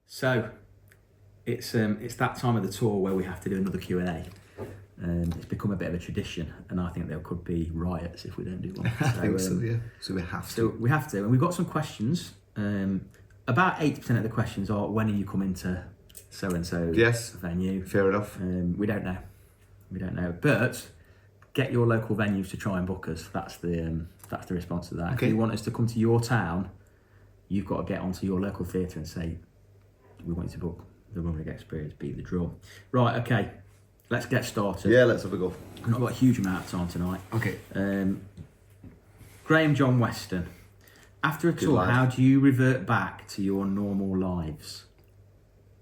So it's that time of the tour where we have to do another Q&A. It's become a bit of a tradition, and I think there could be riots if we don't do one. I think so, yeah. So we have to. So we have to, and we've got some questions. About 80% of the questions are, when are you coming to so-and-so Yes. venue? Fair enough. We don't know. But get your local venues to try and book us. That's the response to that. Okay. If you want us to come to your town, you've got to get onto your local theatre and say, we want you to book the Run Rig Experience, beat the drum. Right, okay. Let's get started. Yeah, let's have a go. I've not got a huge amount of time tonight. Okay. Graham John Weston. After a Good tour, lad. how do you revert back to your normal lives?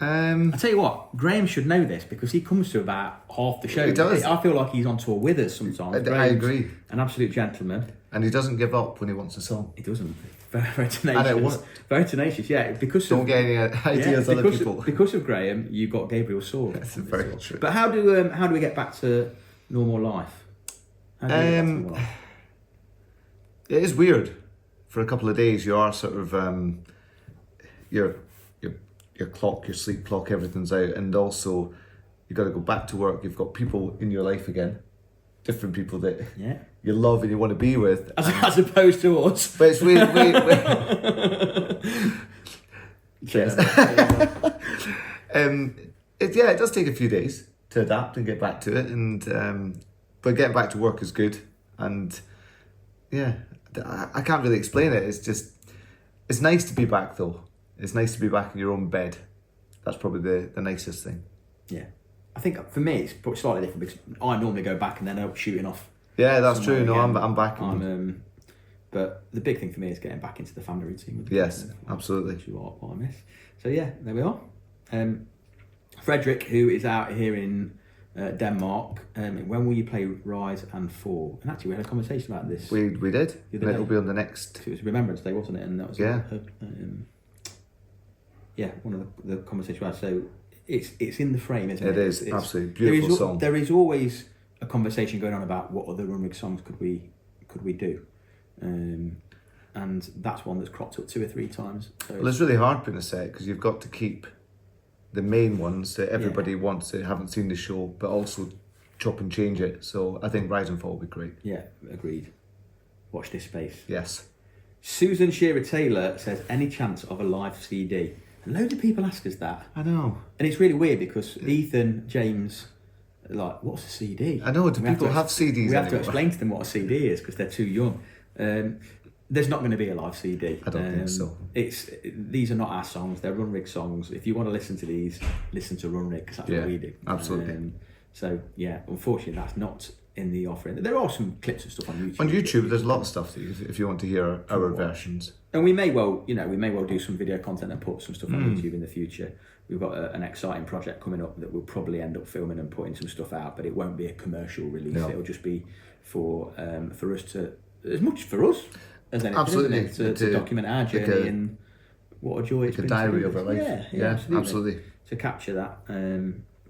I tell you what, Graham should know this because he comes to about half the show. He does. I feel like he's on tour with us sometimes. I Graham's agree. An absolute gentleman. And he doesn't give up when he wants a song. He doesn't. Very tenacious. And it worked. Very tenacious, yeah. Because Don't get any ideas other people. Because of Graham, you got Gabriel Sword. That's very true. But how do we get back to normal life? How do we get back to normal life? It is weird. For a couple of days, you are sort of your clock, your sleep clock, everything's out, and also you got to go back to work. You've got people in your life again, different people that you love and you want to be with, as opposed to us. But it's weird. It does take a few days to adapt and get back to it, and but getting back to work is good, and I can't really explain it. It's nice to be back though. It's nice to be back in your own bed. That's probably the nicest thing. Yeah, I think for me it's probably slightly different because I normally go back and then I'm shooting off. Yeah, that's somewhere true. No, again. I'm back. But the big thing for me is getting back into the family routine. With the Yes, family, absolutely. Which is what I miss. So yeah, there we are. Frederick, who is out here in Denmark, when will you play Rise and Fall? And actually, we had a conversation about this. We did. The And other it'll day. be on the next. It was Remembrance Day, wasn't it? And that was one of the conversations we had. So it's in the frame, isn't it? It is It's absolutely beautiful song. There is always a conversation going on about what other Run Rig songs could we do, and that's one that's cropped up 2 or 3 times. So Well, it's really hard being a set because you've got to keep the main ones that everybody wants that haven't seen the show, but also chop and change it. So I think Rise and Fall will be great. yeah, agreed. Watch this space. Yes. Susan Shearer Taylor says, any chance of a live CD? And loads of people ask us that. I know. And it's really weird because Ethan, James, are like, what's a CD? I know. Do We have people to have CDs We have to anymore? explain to them what a CD is because they're too young. There's not going to be a live CD. I don't think so. These are not our songs. They're Run Rig songs. If you want to listen to these, listen to Run Rig because that's what we do. Absolutely. So yeah, unfortunately, that's not in the offering. There are some clips and stuff on YouTube. On YouTube, there's a lot of stuff that if you want to hear our versions. And we may well do some video content and put some stuff on YouTube in the future. We've got an exciting project coming up that we'll probably end up filming and putting some stuff out, but it won't be a commercial release. No. It'll just be for us to, as much for us as anything, Absolutely. isn't it? To document our journey and what a joy it's a been. diary to of our life. Yeah, absolutely. To capture that,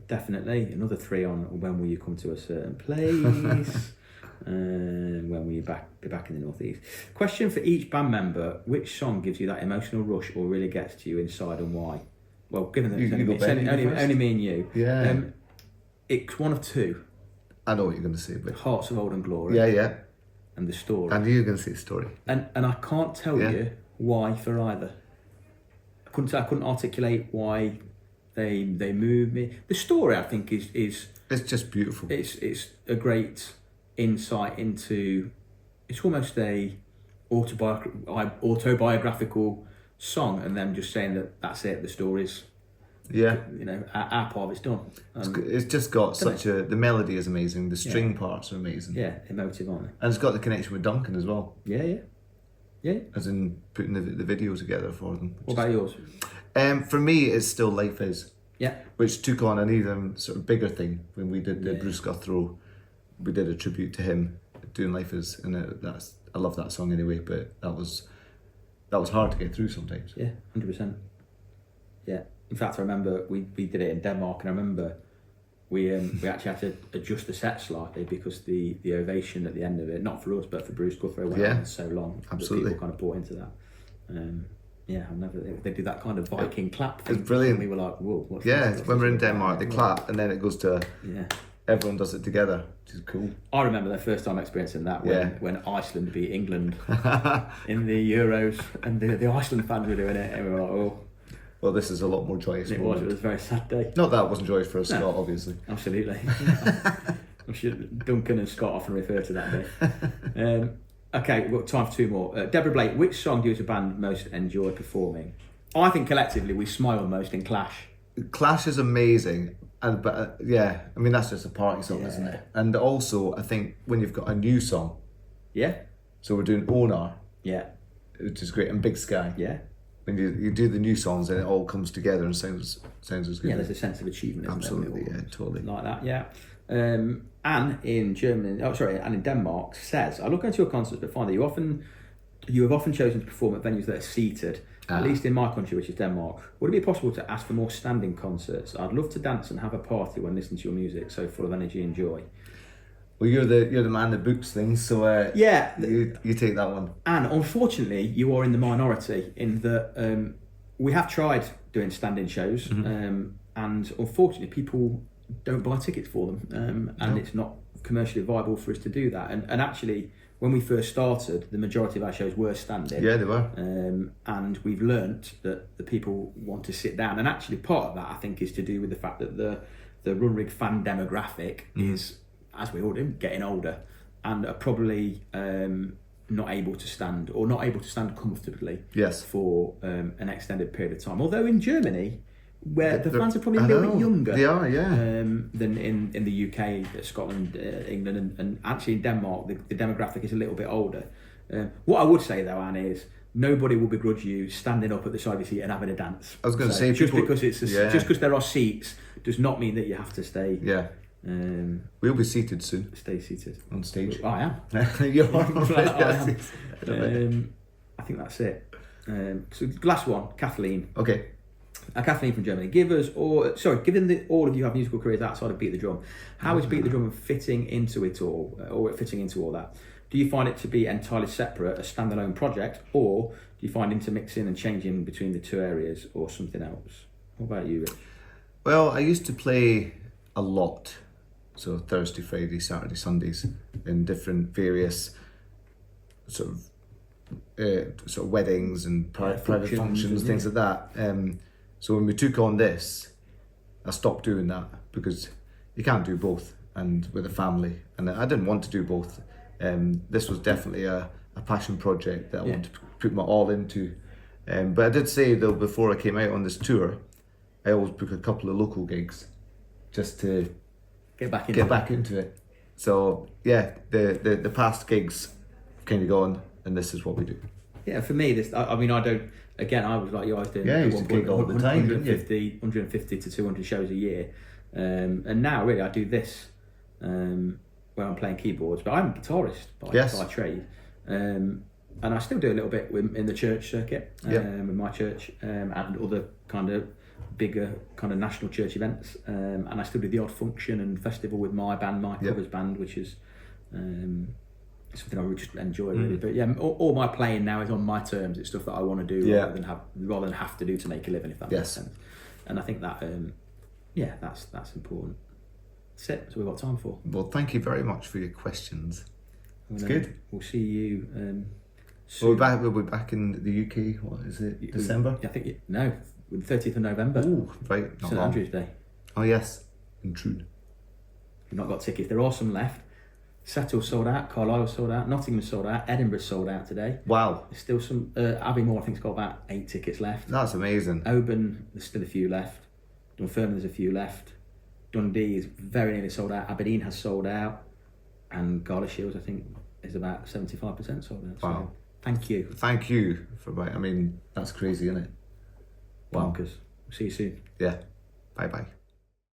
definitely. Another 3 on when will you come to a certain place. When will you be back in the northeast? Question for each band member: which song gives you that emotional rush or really gets to you inside, and why? Well, given that it's only me and you, it's one of 2. I know what you're going to say, but Hearts of Old and Glory, yeah, and The Story. and you're going to say the story. And I can't tell you why for either. I couldn't articulate why they move me. The Story, I think, is It's just beautiful. it's a great insight into. It's almost a autobiographical song, and them just saying that's it. The story's our part of it's done. It's just got the melody is amazing. The string parts are amazing. Yeah, emotive, aren't they? And it's got the connection with Duncan as well. Yeah. As in putting the video together for them. What about yours? For me, it's still Life Is. Yeah. Which took on an even sort of bigger thing when we did the Bruce Guthrow. We did a tribute to him doing Life Is, and I love that song anyway. But that was hard to get through sometimes. Yeah, 100%. Yeah. In fact, I remember we did it in Denmark, and I remember we actually had to adjust the set slightly because the ovation at the end of it, not for us but for Bruce Guthrow, went on so long. Absolutely. That people kind of bought into that. Yeah, I've never. They do that kind of Viking clap thing. It's brilliant. And we were like, whoa, what's Yeah, this? when we're in What's this? Denmark, they clap, and then it goes to Yeah. everyone does it together, which is cool. I remember the first time experiencing that when Iceland beat England in the Euros, and the Iceland fans were doing it, and we were like, oh. Well, this is a lot more joyous. It was a very sad day. Not that it wasn't joyous for a Scot, obviously. Absolutely. I'm sure Duncan and Scott often refer to that day. Okay, we've got time for two more. Deborah Blake, which song do you as a band most enjoy performing? I think collectively we smile most in Clash. Clash is amazing, but yeah, I mean that's just a party song, isn't it? And also, I think when you've got a new song, Yeah? so we're doing Onar, Yeah. which is great, and Big Sky. Yeah. When you do the new songs, and it all comes together and sounds as good. Yeah, there's a sense of achievement, isn't Absolutely, there? yeah, totally. Like that, yeah. Anne in Germany, Anne in Denmark says, I look into your concerts but find that you have often chosen to perform at venues that are seated, at least in my country, which is Denmark. Would it be possible to ask for more standing concerts? I'd love to dance and have a party when listening to your music, so full of energy and joy. Well, you're the man that books things, so Yeah. you take that one. And unfortunately, you are in the minority in that we have tried doing stand-in shows, and unfortunately, people don't buy tickets for them, and it's not commercially viable for us to do that. And actually, when we first started, the majority of our shows were standing. Yeah, they were. And we've learnt that the people want to sit down, and actually, part of that I think is to do with the fact that the Runrig fan demographic is, as we all do, getting older, and are probably not able to stand or not able to stand comfortably for an extended period of time. Although in Germany, where the fans are probably a little bit younger, they are, than in the UK, Scotland, England, and actually in Denmark, the demographic is a little bit older. What I would say though, Anne, is nobody will begrudge you standing up at the side of your seat and having a dance. I was going to say, just people, because just because there are seats does not mean that you have to stay. Yeah. We'll be seated soon. Stay seated on stage. I am. You are. I think that's it. So last one, Kathleen. Okay. Kathleen from Germany. Given all of you have musical careers outside of Beat the Drum, how is Beat the Drum fitting into it all, or fitting into all that? Do you find it to be entirely separate, a standalone project, or do you find intermixing and changing between the two areas, or something else? What about you, Rich? Well, I used to play a lot, so Thursday, Friday, Saturday, Sundays, in different various sort of weddings and private functions, things like that. So when we took on this, I stopped doing that because you can't do both, and with a family, and I didn't want to do both. This was definitely a passion project that I wanted to put my all into. But I did say though, before I came out on this tour, I always book a couple of local gigs just to get back into it. So yeah, the past gigs kind of gone, and this is what we do. Yeah, for me, I don't. Again, I was like you. I was doing I used to gig all the time, 150 to 200 shows a year, and now really I do this, where I'm playing keyboards. But I'm a guitarist by trade, and I still do a little bit in the church circuit, with my church, and other kind of bigger kind of national church events, and I still do the odd function and festival with my band, my covers band, which is something I really just enjoy really. But yeah, all my playing now is on my terms. It's stuff that I want to do rather than have to do to make a living, if that makes sense. And I think that that's important. That's it. So we've got time for. Well, thank you very much for your questions. It's good. We'll see you We'll soon. be back in the UK. What is it? December? I think the 30th of November. Oh, right. St Andrew's Day. Oh yes, Intrude. We've not got tickets. There are some left. Settle sold out, Carlisle sold out, Nottingham sold out, Edinburgh sold out today. Wow. There's still some, Abbeymoor I think's got about 8 tickets left. That's amazing. Oban, there's still a few left. Dunfermline, there's a few left. Dundee is very nearly sold out. Aberdeen has sold out. And Garda Shields, I think, is about 75% sold out. Wow. So, thank you. Thank you for, that's crazy, isn't it? Wow. Bonkers. See you soon. Yeah. Bye-bye.